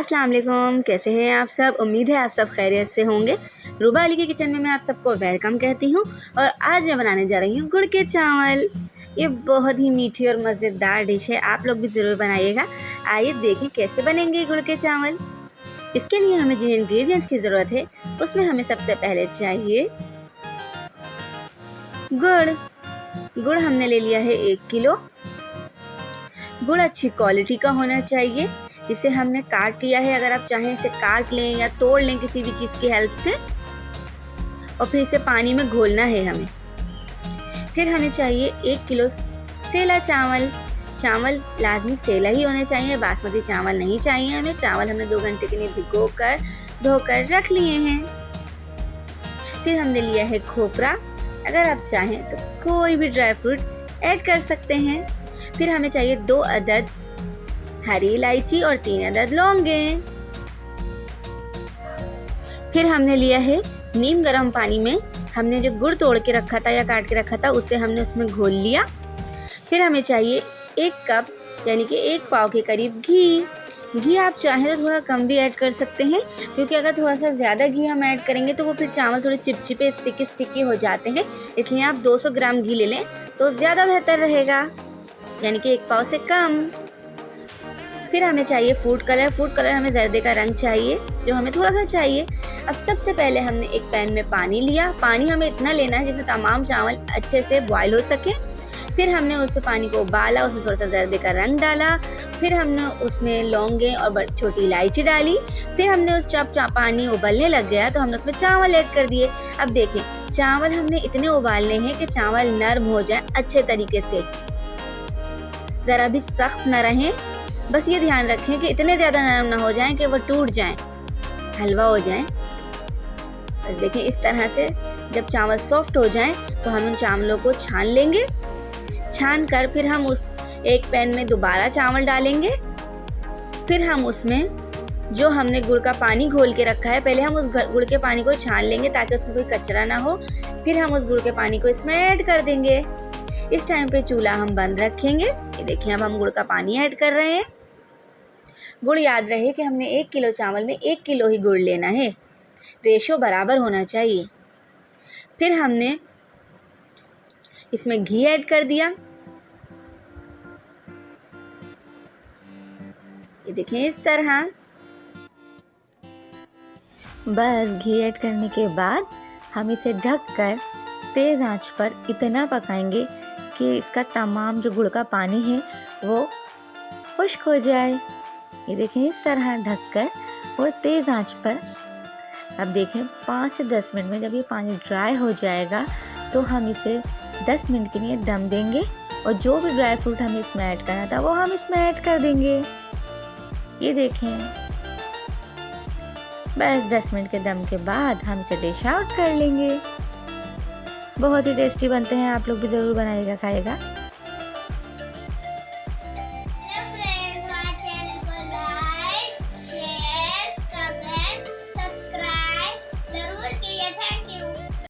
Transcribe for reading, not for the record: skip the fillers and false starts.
अस्सलाम वालेकुम, कैसे हैं आप सब। उम्मीद है आप सब खैरियत से होंगे। रूबा अली के किचन में मैं आप सबको वेलकम कहती हूँ। और आज मैं बनाने जा रही हूँ गुड़ के चावल। ये बहुत ही मीठी और मज़ेदार डिश है, आप लोग भी ज़रूर बनाइएगा। आइए देखें कैसे बनेंगे गुड़ के चावल। इसके लिए हमें जिन इंग्रेडिएंट्स की ज़रूरत है उसमें हमें सबसे पहले चाहिए गुड़ हमने ले लिया है 1 किलो। गुड़ अच्छी क्वालिटी का होना चाहिए। इसे हमने काट लिया है, अगर आप चाहें इसे काट लें या तोड़ लें किसी भी चीज़ की हेल्प से। और फिर इसे पानी में घोलना है हमें। फिर हमें चाहिए 1 किलो सेला चावल लाजमी सेला ही होने चाहिए, बासमती चावल नहीं चाहिए हमें। चावल हमने 2 घंटे के लिए भिगोकर धोकर रख लिए हैं। फिर हमने लिया है खोपरा, अगर आप चाहें तो कोई भी ड्राई फ्रूट ऐड कर सकते हैं। फिर हमें चाहिए 2 अदद हरी इलायची और 3 अदद लौंगे। फिर हमने लिया है नीम गर्म पानी में हमने जो गुड़ तोड़ के रखा था या काट के रखा था उसे हमने उसमें घोल लिया। फिर हमें चाहिए 1 कप यानी कि 1 पाव के करीब घी आप चाहें तो थोड़ा कम भी ऐड कर सकते हैं, क्योंकि अगर थोड़ा सा ज़्यादा घी हम ऐड करेंगे तो वो फिर चावल थोड़े चिपचिपे स्टिकी हो जाते हैं। इसलिए आप 200 ग्राम घी ले लें तो ज़्यादा बेहतर रहेगा, यानी कि 1 पाव से कम। फिर हमें चाहिए फूड कलर हमें जर्दे का रंग चाहिए, जो हमें थोड़ा सा चाहिए। अब सबसे पहले हमने एक पैन में पानी लिया। पानी हमें इतना लेना है जिसमें तमाम चावल अच्छे से बॉयल हो सके। फिर हमने उस पानी को उबाला, उसमें थोड़ा सा जर्दे का रंग डाला। फिर हमने उसमें लौंगे और छोटी इलायची डाली। फिर हमने जब पानी उबलने लग गया तो हमने उसमें चावल ऐड कर दिए। अब देखें, चावल हमने इतने उबालने हैं कि चावल नरम हो जाए अच्छे तरीके से, ज़रा भी सख्त न रहें। बस ये ध्यान रखें कि इतने ज़्यादा नरम ना हो जाएं कि वो टूट जाएं, हलवा हो जाएं। बस देखें इस तरह से जब चावल सॉफ्ट हो जाएं तो हम उन चावलों को छान लेंगे। छान कर फिर हम उस एक पैन में दोबारा चावल डालेंगे। फिर हम उसमें जो हमने गुड़ का पानी घोल के रखा है, पहले हम उस गुड़ के पानी को छान लेंगे ताकि उसमें कोई कचरा ना हो। फिर हम उस गुड़ के पानी को इसमें ऐड कर देंगे। इस टाइम पे चूल्हा हम बंद रखेंगे। ये देखिए अब हम गुड़ का पानी ऐड कर रहे हैं। गुड़ याद रहे कि हमने 1 किलो चावल में 1 किलो ही गुड़ लेना है, रेशो बराबर होना चाहिए। फिर हमने इसमें घी ऐड कर दिया। ये देखें इस तरह। बस घी ऐड करने के बाद हम इसे ढककर तेज़ आंच पर इतना पकाएंगे कि इसका तमाम जो गुड़ का पानी है वो खुश्क हो जाए। ये देखें इस तरह ढककर और तेज़ आंच पर। अब देखें 5 से 10 मिनट में जब ये पानी ड्राई हो जाएगा तो हम इसे 10 मिनट के लिए दम देंगे। और जो भी ड्राई फ्रूट हमें इसमें ऐड करना था वो हम इसमें ऐड कर देंगे। ये देखें, बस 10 मिनट के दम के बाद हम इसे डिश आउट कर लेंगे। बहुत ही टेस्टी बनते हैं, आप लोग भी ज़रूर बनाइएगा, खाइएगा।